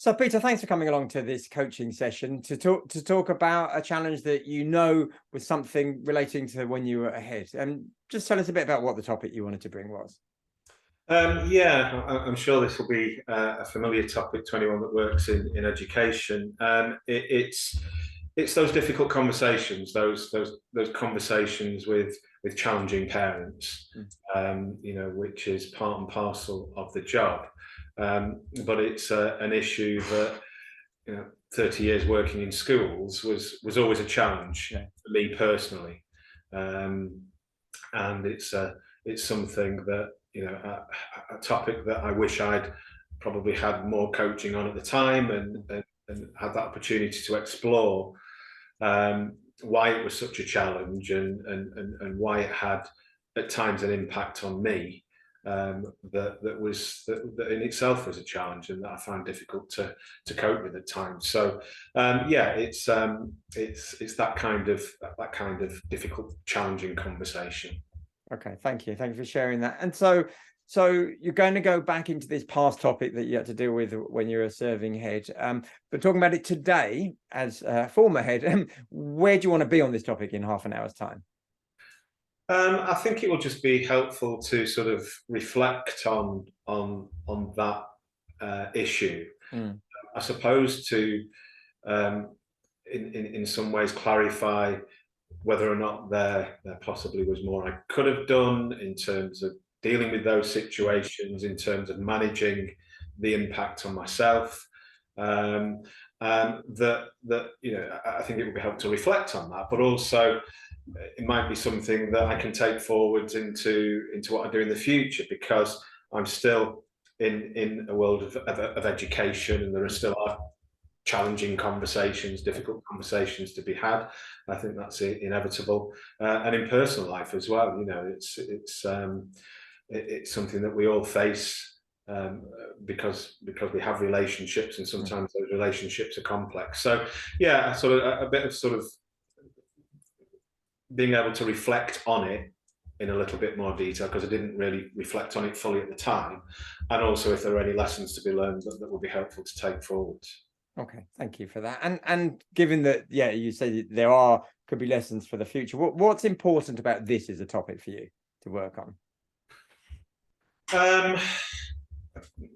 So, Peter, thanks for coming along to this coaching session to talk about a challenge that was something relating to when you were ahead. And just tell us a bit about what the topic you wanted to bring was. Yeah, I'm sure this will be a familiar topic to anyone that works in education. It's those difficult conversations, those conversations with challenging parents, which is part and parcel of the job. But it's an issue that 30 years working in schools was always a challenge for me personally, and it's something that a topic that I wish I'd probably had more coaching on at the time and had that opportunity to explore why it was such a challenge and why it had at times an impact on me that in itself was a challenge and that I found difficult to cope with at times. So it's that kind of difficult, challenging conversation. Okay, thank you for sharing that. And so you're going to go back into this past topic that you had to deal with when you were a serving head, but talking about it today as a former head, where do you want to be on this topic in half an hour's time? I think it will just be helpful to sort of reflect on that issue. I suppose to in some ways clarify whether or not there possibly was more I could have done in terms of dealing with those situations, in terms of managing the impact on myself. I think it would be helpful to reflect on that, but also it might be something that I can take forwards into what I do in the future, because I'm still in a world of education, and there are still challenging conversations, difficult conversations to be had. I think that's inevitable, and in personal life as well. It's something that we all face because we have relationships, and sometimes those relationships are complex. So yeah, sort of a bit of sort of being able to reflect on it in a little bit more detail, because I didn't really reflect on it fully at the time, and also if there are any lessons to be learned that would be helpful to take forward. Okay, thank you for that. And given that, you say could be lessons for the future, what's important about this as a topic for you to work on?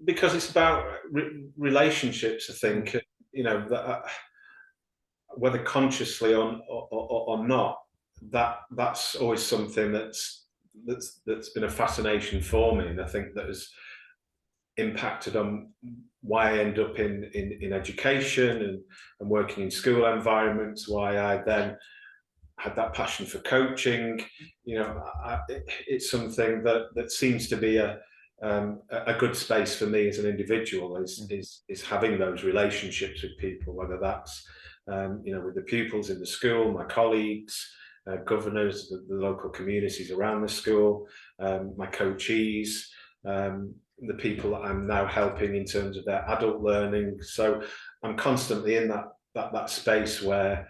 Because it's about relationships, I think. Whether consciously or not, that's always something that's been a fascination for me, and I think that has impacted on why I end up in education and working in school environments, why I then had that passion for coaching. It's something that seems to be a good space for me as an individual, is having those relationships with people, whether that's with the pupils in the school, my colleagues, governors, the local communities around the school, my coachees, the people that I'm now helping in terms of their adult learning. So I'm constantly in that space where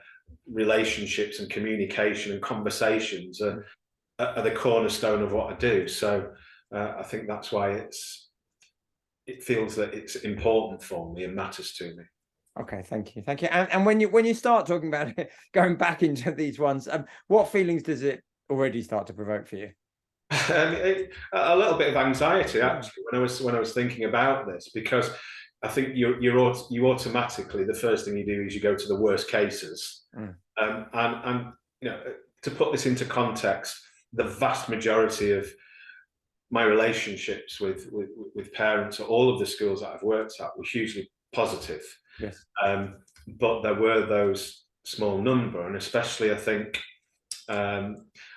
relationships and communication and conversations are the cornerstone of what I do. So I think that's why it feels that it's important for me and matters to me. Okay, thank you. And when you start talking about it, going back into these ones, what feelings does it already start to provoke for you? A little bit of anxiety, actually, when I was thinking about this, because I think you automatically, the first thing you do is you go to the worst cases, and to put this into context, the vast majority of my relationships with parents at all of the schools that I've worked at were hugely positive. Yes. But there were those small number, and especially I think, well,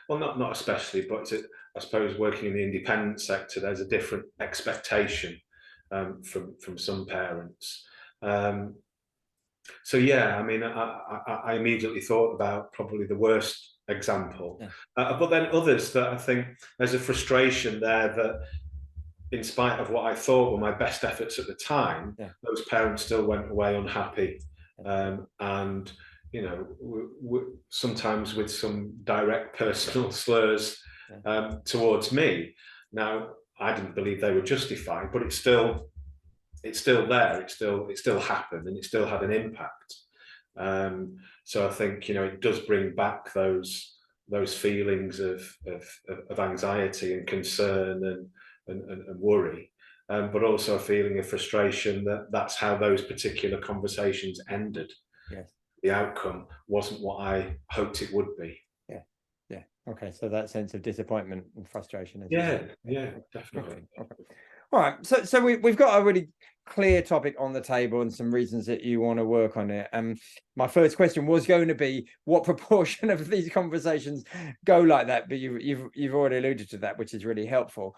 not especially, but I suppose working in the independent sector, there's a different expectation from some parents. So yeah, I mean, I immediately thought about probably the worst example, but then others that I think there's a frustration there that, in spite of what I thought were my best efforts at the time, those parents still went away unhappy, and sometimes with some direct personal slurs towards me. Now, I didn't believe they were justified, but it still it's still there. It still happened, and it still had an impact. So I think, you know, it does bring back those feelings of anxiety and concern and worry, but also a feeling of frustration that that's how those particular conversations ended. Yes. The outcome wasn't what I hoped it would be. Yeah. Okay. So that sense of disappointment and frustration. Yeah, definitely. Okay. All right. So we've got a really clear topic on the table and some reasons that you want to work on it. My first question was going to be what proportion of these conversations go like that, but you've already alluded to that, which is really helpful.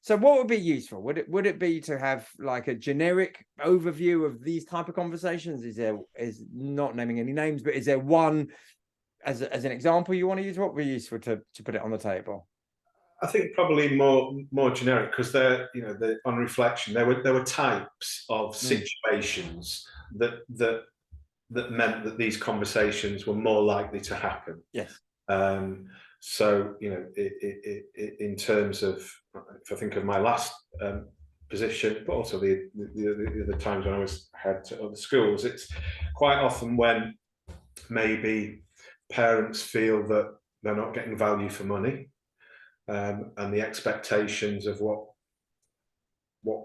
So what would be useful? Would it be to have like a generic overview of these type of conversations? Is not naming any names, but is there one as an example you want to use? What would be useful to put it on the table? I think probably more generic, because on reflection, there were types of situations that meant that these conversations were more likely to happen. Yes. So, you know, in terms of, if I think of my last position, but also the other times when I was head to other schools, it's quite often when maybe parents feel that they're not getting value for money. And the expectations of what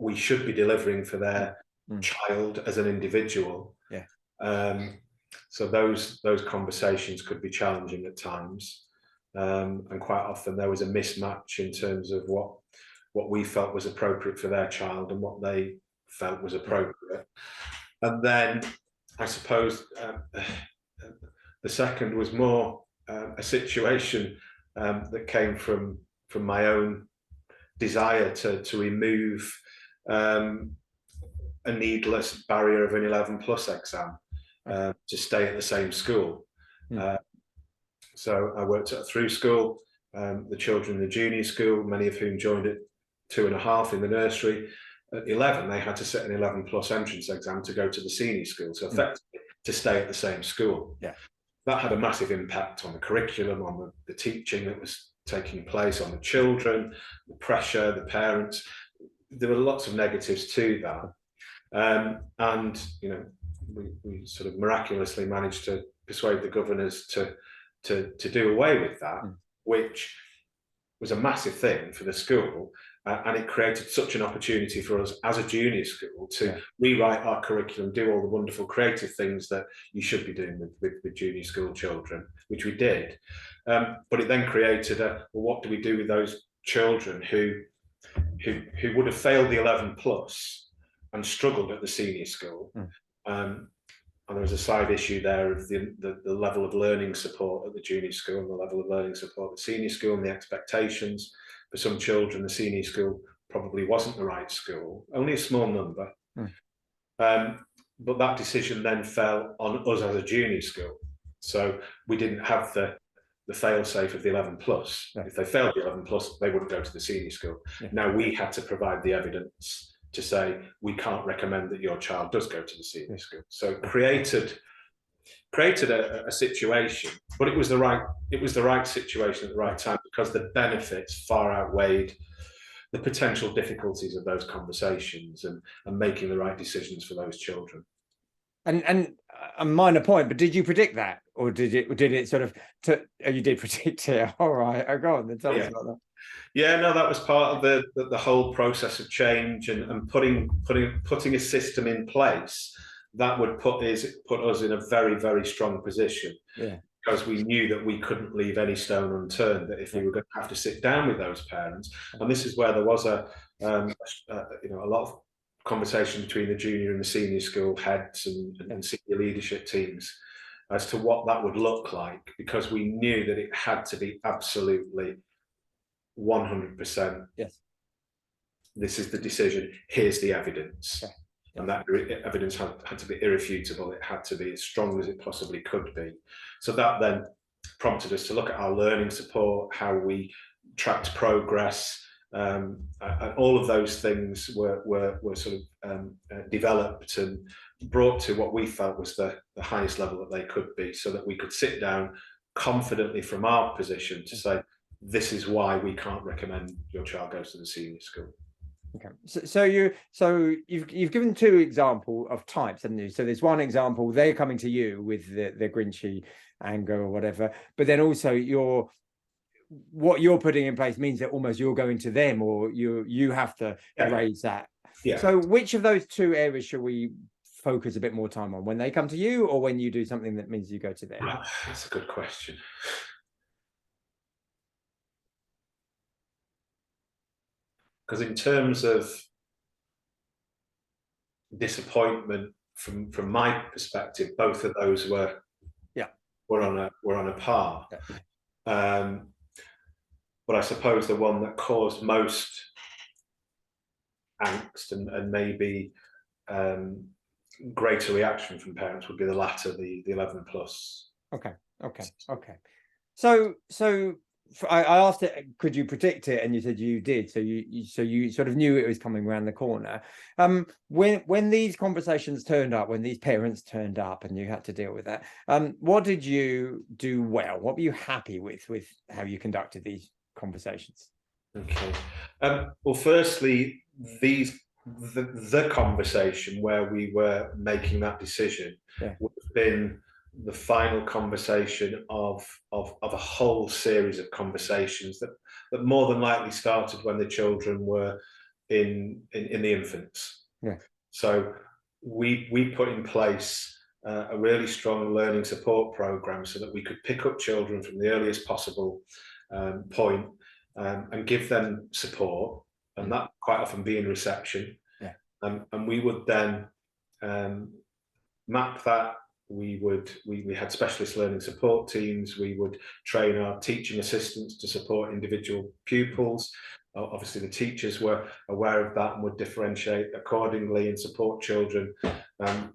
we should be delivering for their child as an individual. Yeah. So those conversations could be challenging at times, and quite often there was a mismatch in terms of what we felt was appropriate for their child and what they felt was appropriate. And then I suppose the second was more a situation that came from my own desire to remove a needless barrier of an 11+ exam to stay at the same school. So I worked at a through school, the children in the junior school, many of whom joined at 2.5 in the nursery. At 11, they had to sit an 11+ entrance exam to go to the senior school, so effectively to stay at the same school. Yeah. That had a massive impact on the curriculum, on the teaching that was taking place, on the children, the pressure, the parents. There were lots of negatives to that. And, you know, we sort of miraculously managed to persuade the governors to do away with that, which was a massive thing for the school. And it created such an opportunity for us as a junior school to rewrite our curriculum, do all the wonderful creative things that you should be doing with junior school children, which we did. But it then created well, what do we do with those children who would have failed the 11+ and struggled at the senior school? And there was a side issue there of the level of learning support at the junior school and the level of learning support at the senior school, and the expectations. For some children, the senior school probably wasn't the right school, only a small number. But that decision then fell on us as a junior school. So we didn't have the fail-safe of the 11+. If they failed the 11+, they wouldn't go to the senior school. Now we had to provide the evidence to say, we can't recommend that your child does go to the senior school. So it created a situation, but it was the right situation at the right time, because the benefits far outweighed the potential difficulties of those conversations and making the right decisions for those children. And a minor point, but did you predict that, or did it sort of? You did predict it. All right, go on. Then tell us about that. Yeah, no, that was part of the whole process of change and putting a system in place that would put us in a very, very strong position. Yeah. Because we knew that we couldn't leave any stone unturned, that if we were going to have to sit down with those parents, and this is where there was a lot of conversation between the junior and the senior school heads and senior leadership teams as to what that would look like, because we knew that it had to be absolutely 100%. Yes. This is the decision. Here's the evidence. Yeah. And that evidence had to be irrefutable. It had to be as strong as it possibly could be. So that then prompted us to look at our learning support, how we tracked progress, and all of those things were sort of developed and brought to what we felt was the highest level that they could be, so that we could sit down confidently from our position to say, this is why we can't recommend your child goes to the senior school. Okay. So you've given two example of types, haven't you? So there's one example, they're coming to you with the grinchy anger or whatever, but then also what you're putting in place means that almost you're going to them, or you have to raise that. Yeah. So which of those two areas should we focus a bit more time on, when they come to you or when you do something that means you go to them? That's a good question. Because in terms of disappointment, from my perspective, both of those were on a par. But I suppose the one that caused most angst and maybe greater reaction from parents would be the latter, the 11 plus. Okay. So I asked it, could you predict it? And you said you did. So you sort of knew it was coming around the corner. When these conversations turned up, when these parents turned up and you had to deal with that, what did you do well? What were you happy with how you conducted these conversations? Okay. Well, firstly, the conversation where we were making that decision would have been the final conversation of a whole series of conversations that more than likely started when the children were in the infants. So we put in place a really strong learning support program so that we could pick up children from the earliest possible point and give them support, and that quite often be in reception. And we would then map that. We had specialist learning support teams. We would train our teaching assistants to support individual pupils. Obviously, the teachers were aware of that and would differentiate accordingly and support children.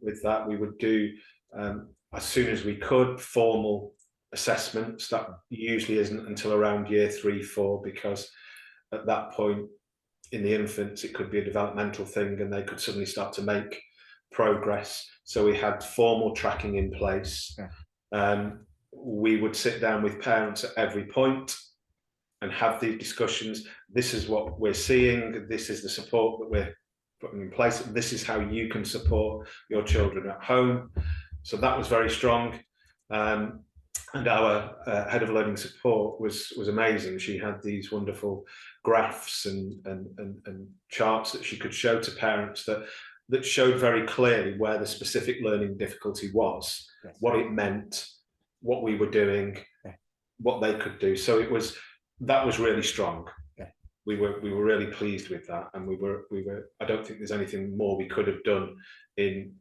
With that, we would do, as soon as we could, formal assessments. That usually isn't until around year 3, 4, because at that point in the infants, it could be a developmental thing and they could suddenly start to make progress. So we had formal tracking in place. We would sit down with parents at every point and have these discussions. This is what we're seeing. This is the support that we're putting in place. This is how you can support your children at home. So that was very strong. And our head of learning support was amazing. She had these wonderful graphs and charts that she could show to parents that showed very clearly where the specific learning difficulty was, what it meant, what we were doing, what they could do. So that was really strong. We were really pleased with that, and we were. I don't think there's anything more we could have done in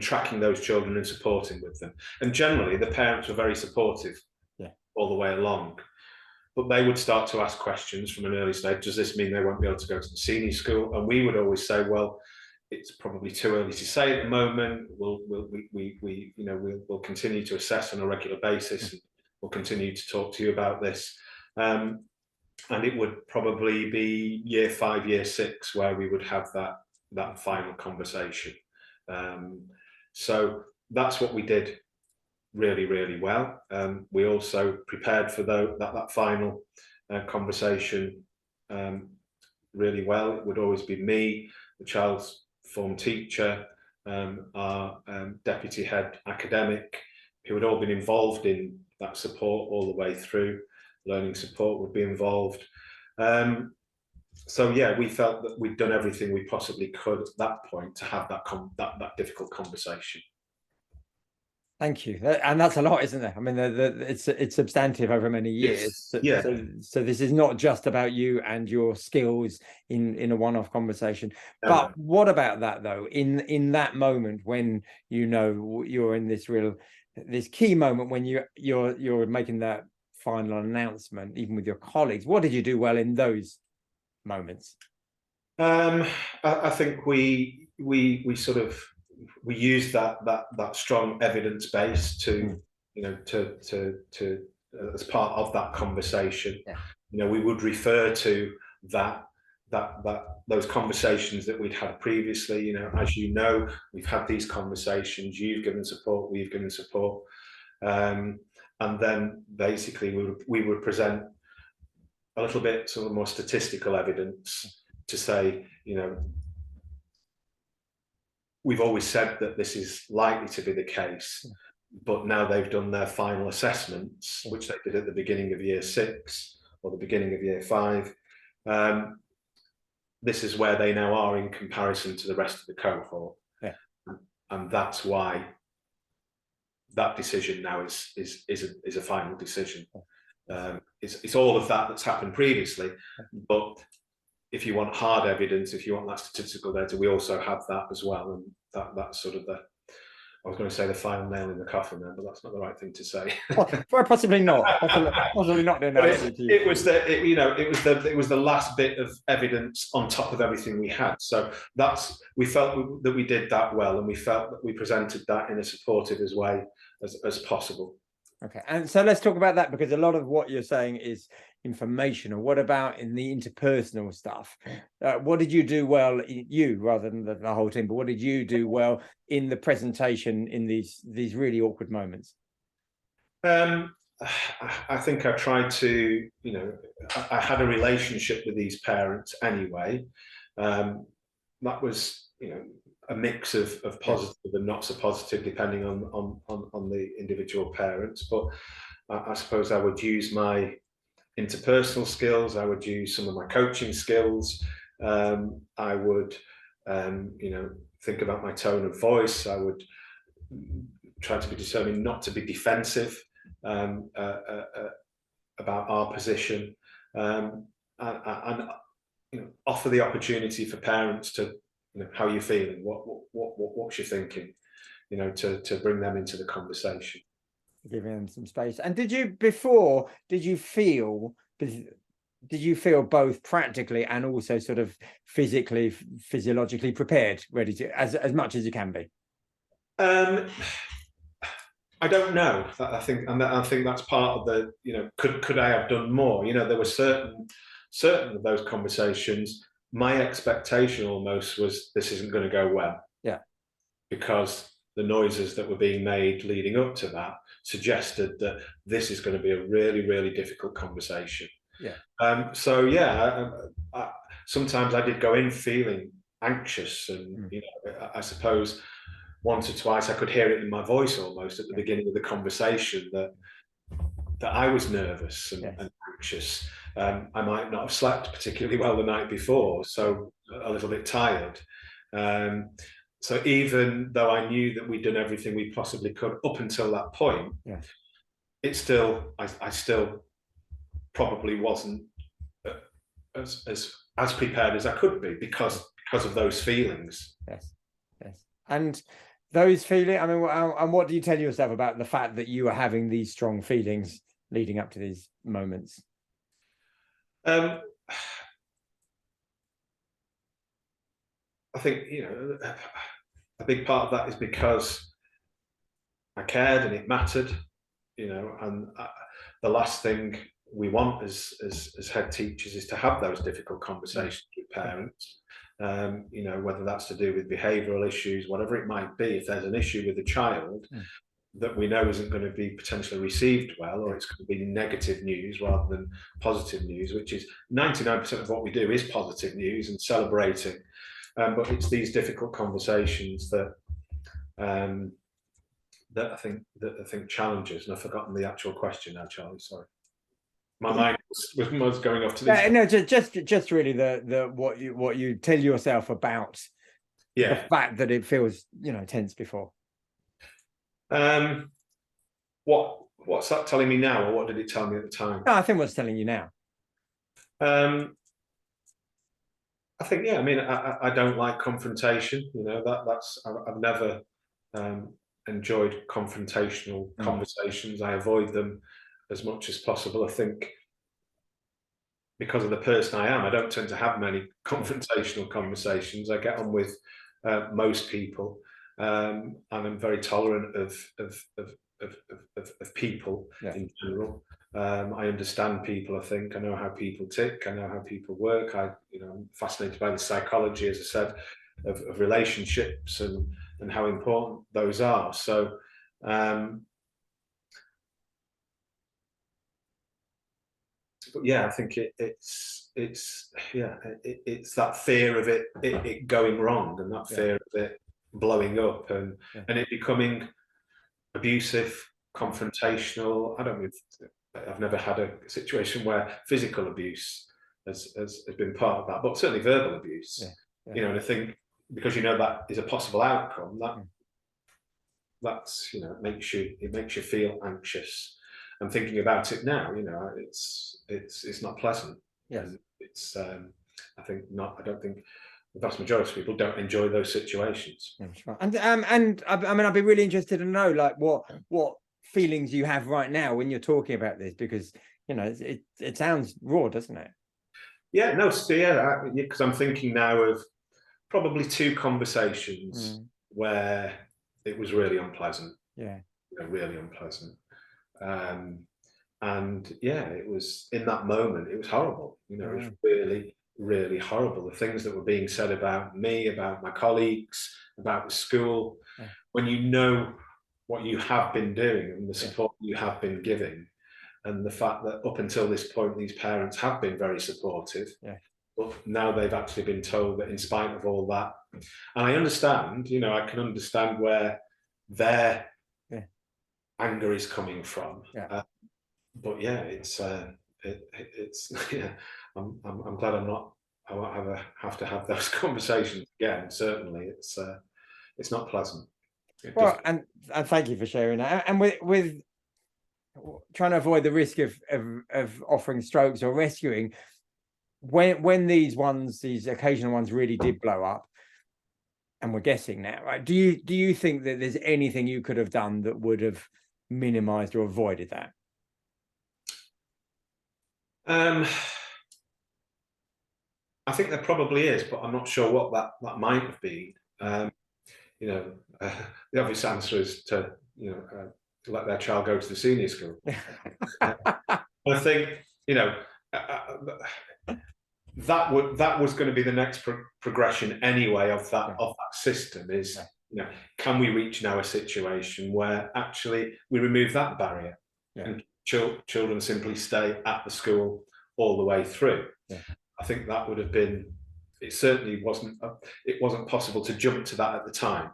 tracking those children and supporting with them. And generally, the parents were very supportive all the way along. But they would start to ask questions from an early stage. Does this mean they won't be able to go to the senior school? And we would always say, well, it's probably too early to say at the moment. We'll continue to assess on a regular basis. And we'll continue to talk to you about this. And it would probably be year 5, year 6 where we would have that final conversation. So that's what we did really, really well. We also prepared for that final conversation really well. It would always be me, the child's form teacher, our deputy head academic, who had all been involved in that support all the way through. Learning support would be involved. So yeah, we felt that we'd done everything we possibly could at that point to have that difficult conversation. Thank you. And that's a lot, isn't it? I mean, it's substantive over many years. So this is not just about you and your skills in a one-off conversation. But what about that though? In that moment when you're in this key moment when you're making that final announcement, even with your colleagues, what did you do well in those moments? I think we use that strong evidence base to as part of that conversation. We would refer to those conversations that we'd had previously. As we've had these conversations. You've given support. We've given support, and then basically we would present a little bit sort of more statistical evidence to say, we've always said that this is likely to be the case, but now they've done their final assessments, which they did at the beginning of year 6 or the beginning of year 5. This is where they now are in comparison to the rest of the cohort. Yeah. And that's why that decision now is a final decision. It's all of that that's happened previously, but if you want hard evidence, if you want that statistical data, we also have that as well, and that's sort of I was going to say the final nail in the coffin there, but that's not the right thing to say. Well, possibly not. Possibly not. It was the last bit of evidence on top of everything we had. So we felt that we did that well, and we felt that we presented that in a supportive way as possible. Okay, and so let's talk about that, because a lot of what you're saying is informational. What about in the interpersonal stuff? What did you do well, you rather than the whole team, but what did you do well in the presentation in these really awkward moments? I think I tried to, I had a relationship with these parents anyway. That was, a mix of positive and not so positive, depending on the individual parents. But I suppose I would use my interpersonal skills. I would use some of my coaching skills. I would, think about my tone of voice. I would try to be discerning, not to be defensive about our position, and offer the opportunity for parents to, how are you feeling? What's you thinking? To bring them into the conversation. Giving them some space. And did you feel both practically and also sort of physically, physiologically prepared, ready to, as much as you can be? I don't know. I think that's part of the, could I have done more? There were certain of those conversations. My expectation almost was this isn't going to go well. Yeah. Because the noises that were being made leading up to that suggested that this is going to be a really, really difficult conversation. Yeah. So yeah, sometimes I did go in feeling anxious, and I suppose once or twice I could hear it in my voice almost at the beginning of the conversation that I was nervous and anxious. I might not have slept particularly well the night before, so a little bit tired. So even though I knew that we'd done everything we possibly could up until that point, I still probably wasn't as prepared as I could be because of those feelings. Yes. And those feelings, I mean, and what do you tell yourself about the fact that you are having these strong feelings leading up to these moments? I think, a big part of that is because I cared and it mattered, and the last thing we want as head teachers is to have those difficult conversations with parents, whether that's to do with behavioural issues, whatever it might be. If there's an issue with a child that we know isn't going to be potentially received well, or it's going to be negative news rather than positive news, which is 99% of what we do is positive news and celebrating. But it's these difficult conversations that I think challenges. And I've forgotten the actual question now, Charlie. Sorry, my mind was going off to this. No, just really the what you tell yourself about the fact that it feels tense before. What's that telling me now, or what did it tell me at the time? No, I think what's telling you now. I think, I mean, I don't like confrontation. I've never enjoyed confrontational conversations. I avoid them as much as possible. I think because of the person I am, I don't tend to have many confrontational conversations. I get on with most people, and I'm very tolerant of people in general. I understand people. I think I know how people tick. I know how people work. I'm fascinated by the psychology, as I said, of relationships and how important those are. So but yeah, I think it's that fear of it going wrong, and that fear of it blowing up, and it becoming abusive, confrontational. I've never had a situation where physical abuse has been part of that, but certainly verbal abuse. You know, and I think because that is a possible outcome, that's it makes you feel anxious. And thinking about it now, it's not pleasant. Yes. It's I don't think the vast majority of people don't enjoy those situations. That's right. And I mean, I'd be really interested to know, like, what feelings you have right now when you're talking about this, because it sounds raw, doesn't it? Yeah, no, because I'm thinking now of probably 2 conversations where it was really unpleasant. Really unpleasant. And it was, in that moment, it was horrible. It was really, really horrible. The things that were being said about me, about my colleagues, about the school, when you know what you have been doing and the support you have been giving, and the fact that up until this point, these parents have been very supportive. But now they've actually been told that in spite of all that, and I understand, I can understand where their anger is coming from. But it's I'm glad I won't have to have those conversations again. Certainly, it's not pleasant. And thank you for sharing that. And with trying to avoid the risk of offering strokes or rescuing, when these occasional ones really did blow up, and we're guessing now, right? Do you think that there's anything you could have done that would have minimized or avoided that? I think there probably is, but I'm not sure what that might have been. The obvious answer is to let their child go to the senior school. I think that was going to be the next progression anyway of that system. Is can we reach now a situation where actually we remove that barrier and children simply stay at the school all the way through? I think that would have been. It certainly wasn't. It wasn't possible to jump to that at the time.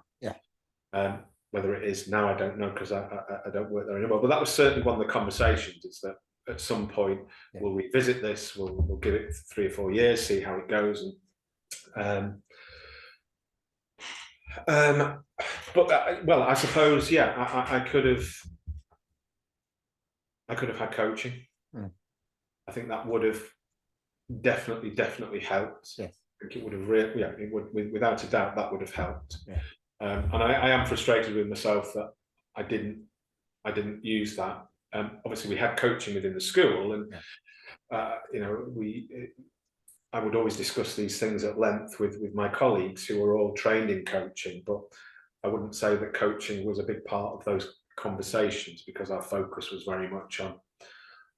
Whether it is now, I don't know, because I don't work there anymore. But that was certainly one of the conversations. Is that at some point we'll revisit this. We'll give it 3 or 4 years, see how it goes, and but I suppose I could have had coaching. I think that would have definitely helped. I think it would have it would, without a doubt, that would have helped. And I am frustrated with myself that I didn't use that. Obviously, we had coaching within the school, and I would always discuss these things at length with my colleagues who are all trained in coaching. But I wouldn't say that coaching was a big part of those conversations, because our focus was very much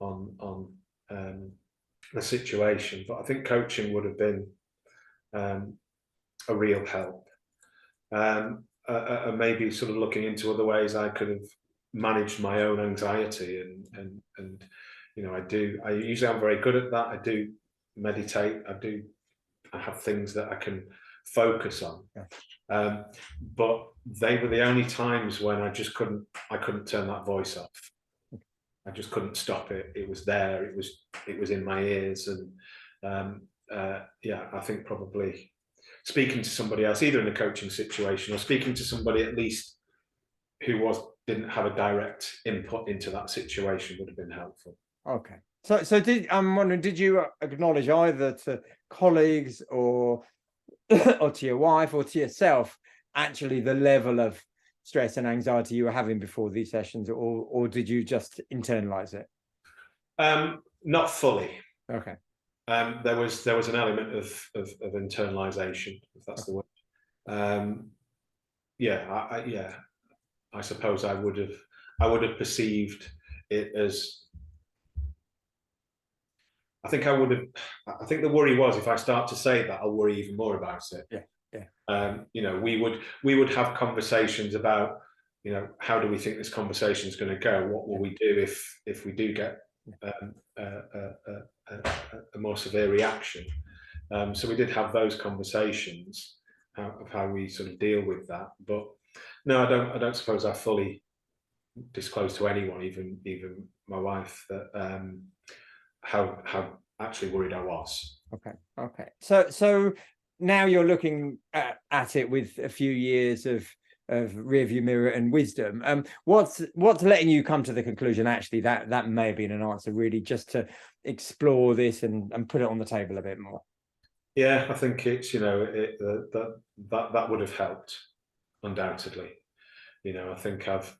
on the situation. But I think coaching would have been a real help. Maybe sort of looking into other ways I could have managed my own anxiety, and I usually am very good at that. I do meditate. I have things that I can focus on. But they were the only times when I couldn't turn that voice off. I just couldn't stop it. It was there. It was in my ears, and I think probably speaking to somebody else, either in a coaching situation or speaking to somebody at least who didn't have a direct input into that situation, would have been helpful. Okay. So I'm wondering, did you acknowledge either to colleagues or to your wife or to yourself actually the level of stress and anxiety you were having before these sessions, or did you just internalize it? Not fully. Okay. There was an element of internalization, if that's the word. I suppose I would have perceived it as. I think the worry was, if I start to say that, I'll worry even more about it. We would have conversations about, how do we think this conversation is going to go? What will we do if we do get a more severe reaction. So we did have those conversations of how we sort of deal with that. But no, I don't suppose I fully disclosed to anyone, even my wife, that how actually worried I was. Okay. So now you're looking at it with a few years of rearview mirror and wisdom. What's letting you come to the conclusion actually that may have been an answer, really, just to explore this and put it on the table a bit more? Yeah, I think it's, that would have helped, undoubtedly. I think I've,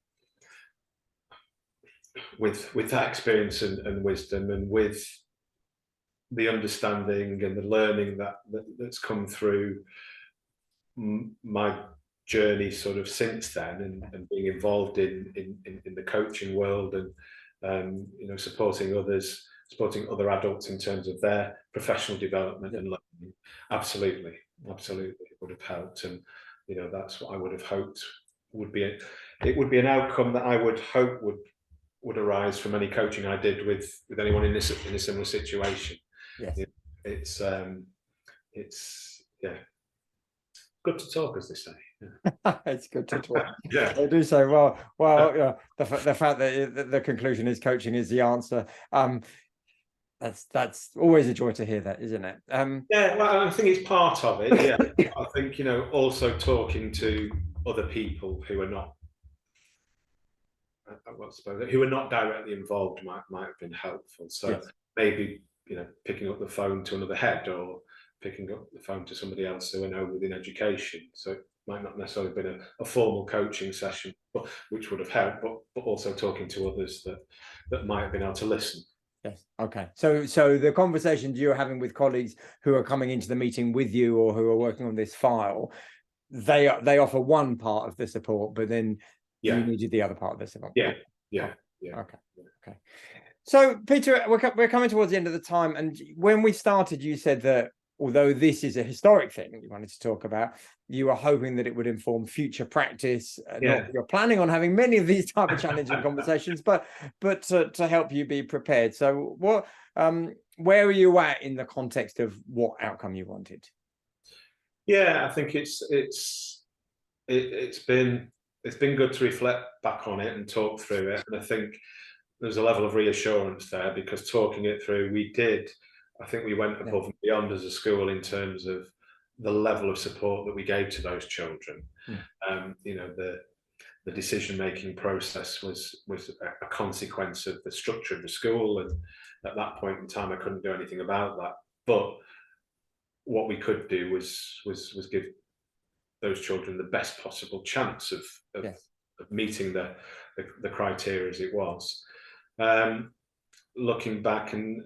with that experience and wisdom, and with the understanding and the learning that's come through my journey sort of since then, and being involved in the coaching world, and supporting other adults in terms of their professional development and learning. Absolutely it would have helped. And that's what I would have hoped would be it would be an outcome that I would hope would arise from any coaching I did with anyone in a similar situation. Yes. It's good to talk, as they say. It's good to talk. Yeah, they do say, well, the fact that the conclusion is coaching is the answer. That's always a joy to hear that, isn't it? Yeah, well, I think it's part of it. Yeah, I think also talking to other people who are not, who are not directly involved might have been helpful. So yes. Maybe picking up the phone to another head, or picking up the phone to somebody else who I know within education. So it might not necessarily have been a formal coaching session, which would have helped, but also talking to others that might have been able to listen. Yes. Okay. So the conversations you're having with colleagues who are coming into the meeting with you, or who are working on this file, they offer one part of the support, but then you needed the other part of the support. Yeah. Okay. So Peter, we're coming towards the end of the time, and when we started, you said that although this is a historic thing you wanted to talk about, you are hoping that it would inform future practice. Not you're planning on having many of these type of challenging conversations, but to help you be prepared. So where are you at in the context of what outcome you wanted? Yeah, I think it's been good to reflect back on it and talk through it, and I think there's a level of reassurance there, because talking it through, I think we went above and beyond as a school in terms of the level of support that we gave to those children. The decision-making process was a consequence of the structure of the school, and at that point in time I couldn't do anything about that. But what we could do was give those children the best possible chance of meeting the criteria as it was. Looking back and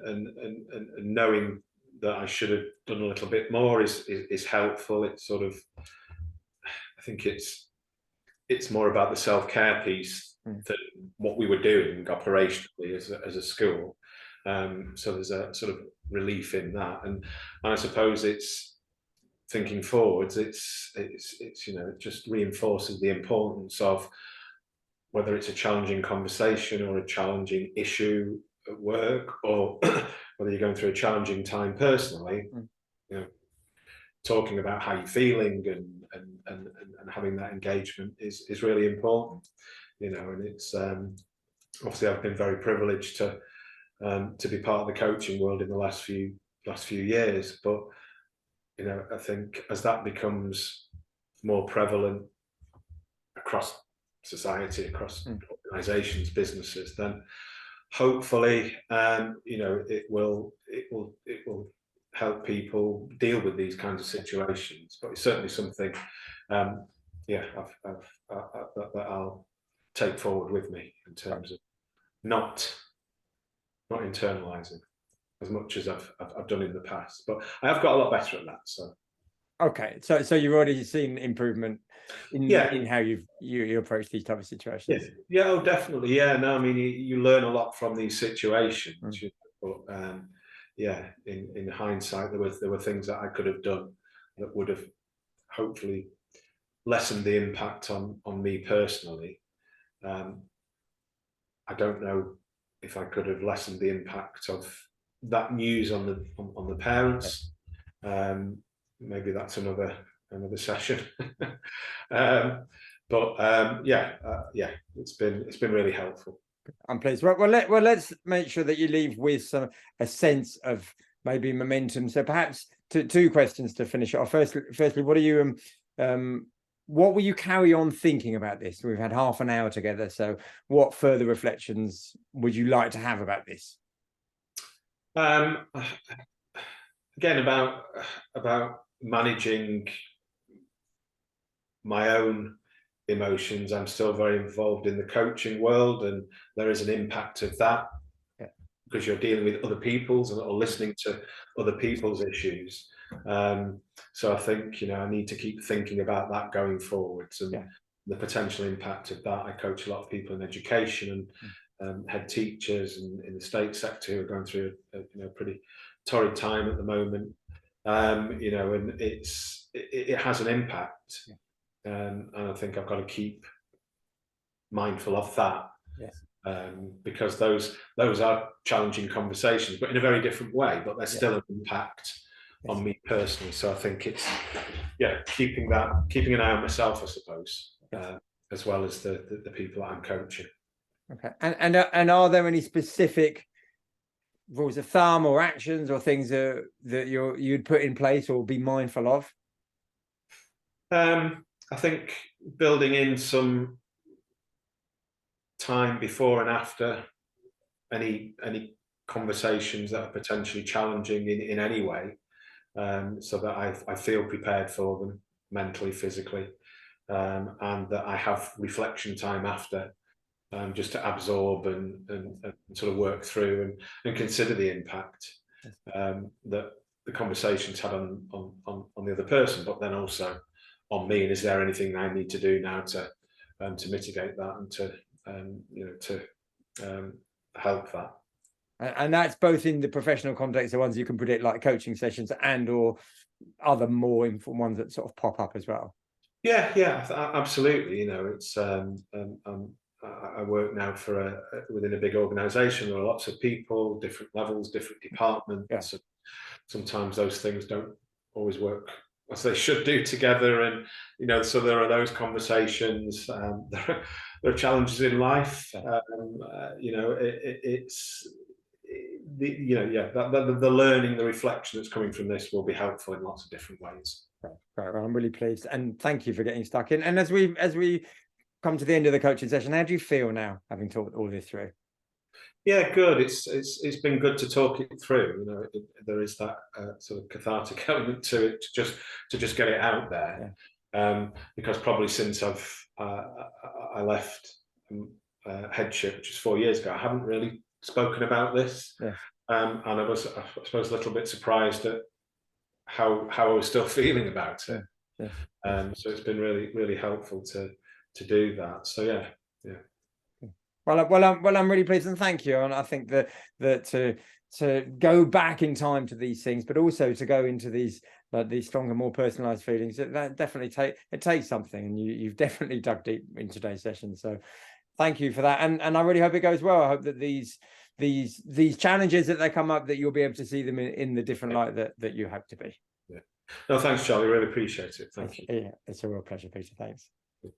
knowing that I should have done a little bit more is helpful. It's sort of, I think it's more about the self-care piece than what we were doing operationally as a school. So there's a sort of relief in that, and I suppose it's thinking forwards. It just reinforces the importance of, whether it's a challenging conversation or a challenging issue at work, or whether you're going through a challenging time personally, talking about how you're feeling and having that engagement is really important. And it's obviously I've been very privileged to be part of the coaching world in the last few years, but I think as that becomes more prevalent across society, across organizations, businesses, then hopefully it will help people deal with these kinds of situations. But it's certainly something that I'll take forward with me, in terms of not internalizing as much as I've done in the past, but I have got a lot better at that. So okay, so you've already seen improvement in how you approach these type of situations. Oh, definitely. No, I mean, you learn a lot from these situations. But in hindsight, there were things that I could have done that would have hopefully lessened the impact on me personally. I don't know if I could have lessened the impact of that news on the parents. Maybe that's another session. Yeah, it's been really helpful. I'm pleased. Well, let's make sure that you leave with a sense of maybe momentum. So perhaps two questions to finish off. Firstly, what will you carry on thinking about this? We've had half an hour together, so what further reflections would you like to have about this? Again, about managing my own emotions. I'm still very involved in the coaching world, and there is an impact of that, because you're dealing with other people's or listening to other people's issues. So I think, I need to keep thinking about that going forwards, and the potential impact of that. I coach a lot of people in education and head teachers and in the state sector who are going through a pretty torrid time at the moment. And it has an impact. And I think I've got to keep mindful of that. Yes. Because those are challenging conversations, but in a very different way, but there's still an impact on me personally. So I think it's keeping an eye on myself, I suppose, as well as the people that I'm coaching. Okay. And are there any specific rules of thumb or actions or things that you'd put in place or be mindful of? I think building in some time before and after any conversations that are potentially challenging in any way, so that I feel prepared for them mentally, physically, and that I have reflection time after, just to absorb and sort of work through and consider the impact that the conversations had on the other person, but then also on me. And is there anything I need to do now to mitigate that and to help that? And that's both in the professional context, the ones you can predict, like coaching sessions, and or other more informed ones that sort of pop up as well. Yeah, absolutely. It's I work now within a big organisation. There are lots of people, different levels, different departments. And sometimes those things don't always work as they should do together, and so there are those conversations. There are challenges in life. It's the learning, the reflection that's coming from this will be helpful in lots of different ways. Right. Well, I'm really pleased, and thank you for getting stuck in. And as we come to the end of the coaching session, how do you feel now, having talked all this through? Yeah, good. It's been good to talk it through. There is that sort of cathartic element to it, to just get it out there. Because probably since I left headship, which is 4 years ago, I haven't really spoken about this. And I was, I suppose, a little bit surprised at how I was still feeling about it. So it's been really helpful to do that. So yeah. Well, I'm really pleased, and thank you. And I think that to go back in time to these things, but also to go into these stronger, more personalized feelings, that definitely takes something, and you've definitely dug deep in today's session. So thank you for that, and I really hope it goes well. I hope that these challenges that they come up, that you'll be able to see them in the different light that you hope to be. No, thanks, Charlie. Really appreciate it. Thank you. Yeah, it's a real pleasure, Peter. Thanks.